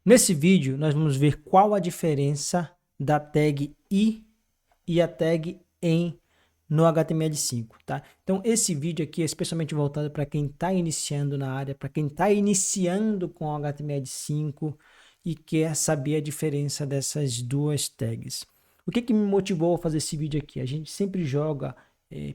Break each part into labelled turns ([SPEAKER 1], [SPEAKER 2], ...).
[SPEAKER 1] Nesse vídeo, nós vamos ver qual a diferença da tag I e a tag EN no HTML5, tá? Então, esse vídeo aqui é especialmente voltado para quem está iniciando na área, para quem está iniciando com HTML5 e quer saber a diferença dessas duas tags. O que me motivou a fazer esse vídeo aqui? A gente sempre joga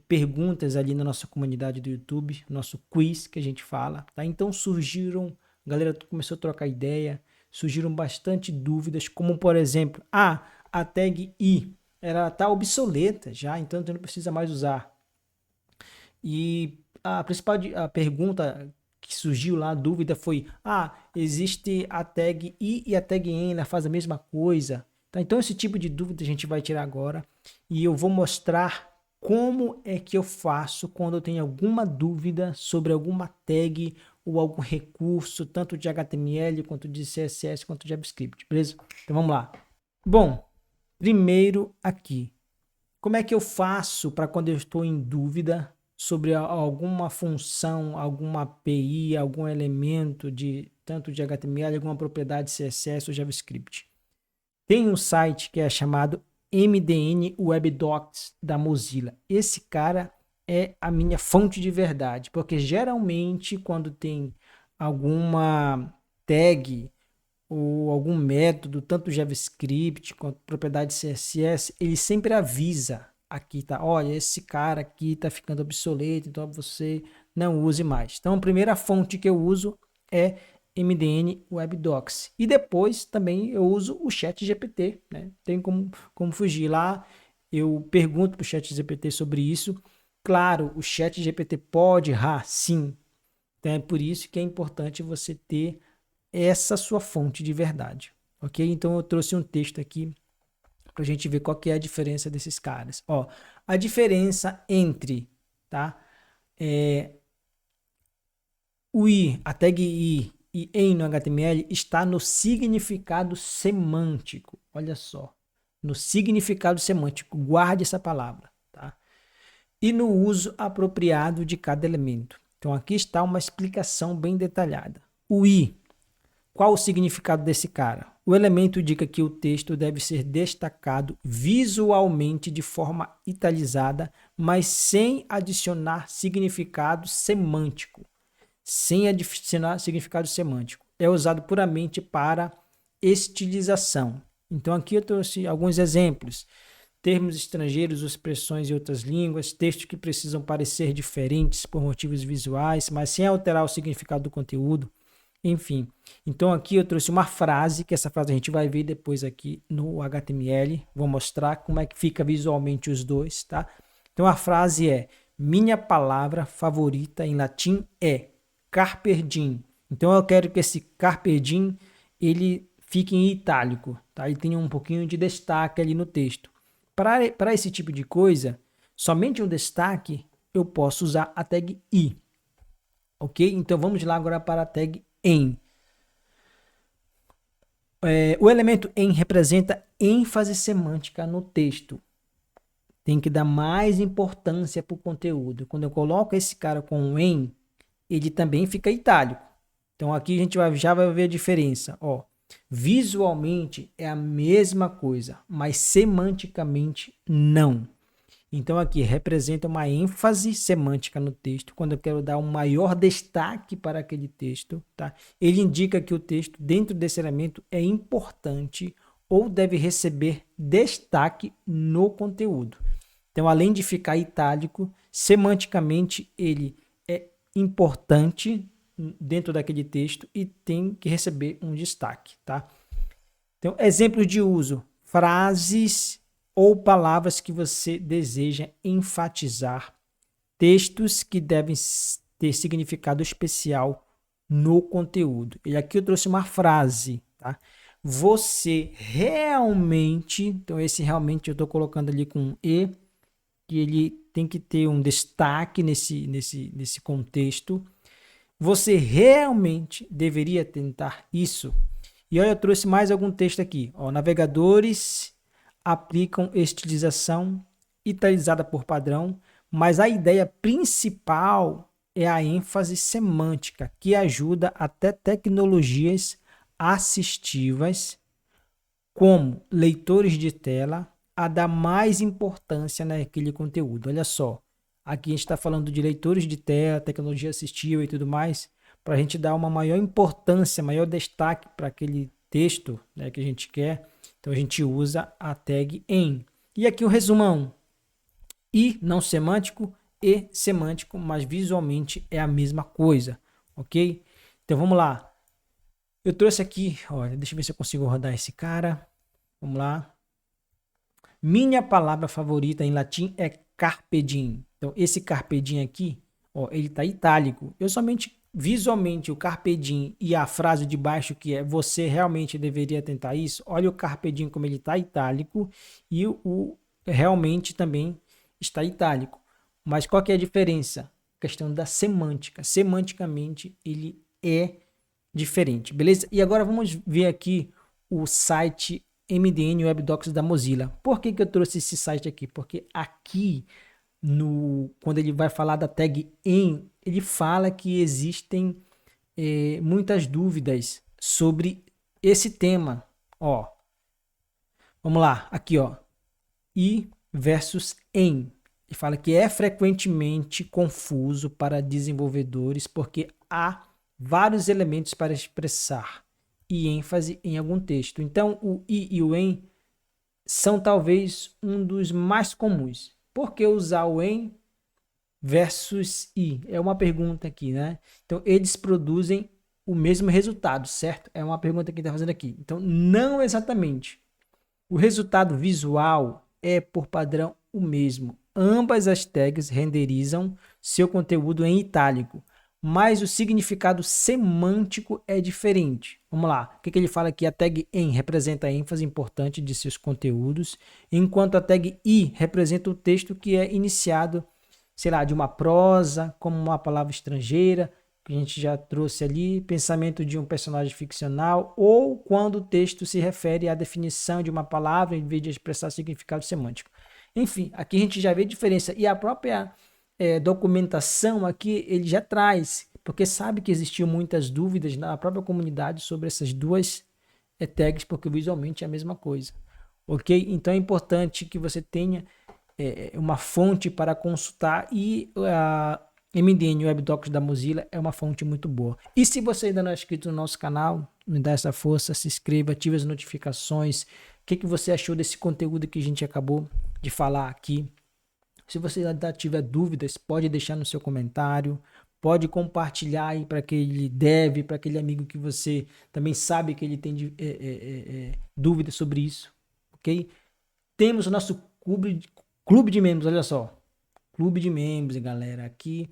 [SPEAKER 1] perguntas ali na nossa comunidade do YouTube, nosso quiz que a gente fala, tá? Então surgiram, a galera começou a trocar ideia, surgiram bastante dúvidas, como por exemplo, a tag I, ela está obsoleta já, então você não precisa mais usar. E a principal a pergunta que surgiu lá, a dúvida foi, existe a tag I e a tag EN, ela faz a mesma coisa. Tá? Então esse tipo de dúvida a gente vai tirar agora e eu vou mostrar como é que eu faço quando eu tenho alguma dúvida sobre alguma tag ou algum recurso, tanto de HTML, quanto de CSS, quanto de JavaScript, beleza? Então vamos lá. Bom, primeiro aqui, como é que eu faço para quando eu estou em dúvida sobre alguma função, alguma API, algum elemento de tanto de HTML, alguma propriedade CSS ou JavaScript? Tem um site que é chamado MDN Web Docs da Mozilla. Esse cara é a minha fonte de verdade, porque geralmente quando tem alguma tag ou algum método, tanto JavaScript quanto propriedade CSS, ele sempre avisa aqui, tá? Olha, esse cara aqui está ficando obsoleto, então você não use mais. Então, a primeira fonte que eu uso é MDN Web Docs. E depois também eu uso o ChatGPT, né? Tem como fugir lá. Eu pergunto para o ChatGPT sobre isso. Claro, o ChatGPT pode errar, sim. Então é por isso que é importante você ter essa sua fonte de verdade, ok? Então eu trouxe um texto aqui para a gente ver qual que é a diferença desses caras. Ó, a diferença entre, tá? O I, a tag I e EN no HTML está no significado semântico. Olha só, no significado semântico. Guarde essa palavra, tá? E no uso apropriado de cada elemento. Então aqui está uma explicação bem detalhada. O I, qual o significado desse cara? O elemento indica que o texto deve ser destacado visualmente de forma italizada, mas sem adicionar significado semântico. Sem adicionar significado semântico. É usado puramente para estilização. Então aqui eu trouxe alguns exemplos. Termos estrangeiros, expressões em outras línguas, textos que precisam parecer diferentes por motivos visuais, mas sem alterar o significado do conteúdo. Enfim, então aqui eu trouxe uma frase, que essa frase a gente vai ver depois aqui no HTML. Vou mostrar como é que fica visualmente os dois, tá? Então a frase é: minha palavra favorita em latim é carpe diem. Então eu quero que esse carpe diem ele fique em itálico, tá? Ele tenha um pouquinho de destaque ali no texto. Para esse tipo de coisa, somente um destaque eu posso usar a tag I, ok? Então vamos lá agora para a tag EN. O elemento EN representa ênfase semântica no texto. Tem que dar mais importância para o conteúdo. Quando eu coloco esse cara com EN, ele também fica itálico. Então aqui a gente já vai ver a diferença. Ó, visualmente é a mesma coisa, mas semanticamente não. Então aqui representa uma ênfase semântica no texto, quando eu quero dar um maior destaque para aquele texto, tá? Ele indica que o texto dentro desse elemento é importante ou deve receber destaque no conteúdo. Então, além de ficar itálico, semanticamente ele é importante dentro daquele texto e tem que receber um destaque, tá? Então, exemplos de uso: frases ou palavras que você deseja enfatizar, textos que devem ter significado especial no conteúdo. E aqui eu trouxe uma frase, tá? Você realmente, então esse realmente eu estou colocando ali com um E, que ele tem que ter um destaque nesse contexto. Você realmente deveria tentar isso. E olha, eu trouxe mais algum texto aqui. Ó, navegadores aplicam estilização italizada por padrão, mas a ideia principal é a ênfase semântica, que ajuda até tecnologias assistivas, como leitores de tela, a dar mais importância naquele conteúdo. Olha só, aqui a gente está falando de leitores de tela, tecnologia assistiva e tudo mais, para a gente dar uma maior importância, maior destaque para aquele texto, né, que a gente quer. Então a gente usa a tag em. E aqui o resumão. I não semântico e semântico, mas visualmente é a mesma coisa, ok? Então vamos lá. Eu trouxe aqui, olha, deixa eu ver se eu consigo rodar esse cara. Vamos lá. Minha palavra favorita em latim é carpe diem. Então esse carpe diem aqui, ó, ele tá itálico. Eu somente visualmente o carpe diem e a frase de baixo que é você realmente deveria tentar isso. Olha o carpe diem como ele tá itálico e o realmente também está itálico. Mas qual que é a diferença? A questão da semântica. Semanticamente ele é diferente, beleza? E agora vamos ver aqui o site MDN Web Docs da Mozilla. Por que eu trouxe esse site aqui? Porque aqui, quando ele vai falar da tag em, ele fala que existem muitas dúvidas sobre esse tema. Ó, vamos lá, aqui ó, i versus em. Ele fala que é frequentemente confuso para desenvolvedores porque há vários elementos para expressar e ênfase em algum texto. Então, o i e o em são talvez um dos mais comuns. Por que usar o em versus i? É uma pergunta aqui, né? Então, eles produzem o mesmo resultado, certo? É uma pergunta que está fazendo aqui. Então, não exatamente. O resultado visual é, por padrão, o mesmo. Ambas as tags renderizam seu conteúdo em itálico, mas o significado semântico é diferente. Vamos lá. O que ele fala aqui? A tag em representa a ênfase importante de seus conteúdos, enquanto a tag i representa o texto que é iniciado, sei lá, de uma prosa, como uma palavra estrangeira, que a gente já trouxe ali, pensamento de um personagem ficcional, ou quando o texto se refere à definição de uma palavra em vez de expressar significado semântico. Enfim, aqui a gente já vê a diferença. E a própria documentação aqui, ele já traz, porque sabe que existiam muitas dúvidas na própria comunidade sobre essas duas tags, porque visualmente é a mesma coisa. Ok? Então é importante que você tenha uma fonte para consultar e a MDN Web Docs da Mozilla é uma fonte muito boa. E se você ainda não é inscrito no nosso canal, me dá essa força, se inscreva, ative as notificações. O que você achou desse conteúdo que a gente acabou de falar aqui? Se você ainda tiver dúvidas, pode deixar no seu comentário, pode compartilhar aí para aquele dev, para aquele amigo que você também sabe que ele tem dúvidas sobre isso, ok? Temos o nosso clube de membros, olha só. Clube de membros, galera. Aqui,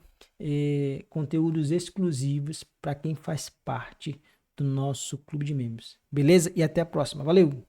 [SPEAKER 1] conteúdos exclusivos para quem faz parte do nosso clube de membros. Beleza? E até a próxima. Valeu!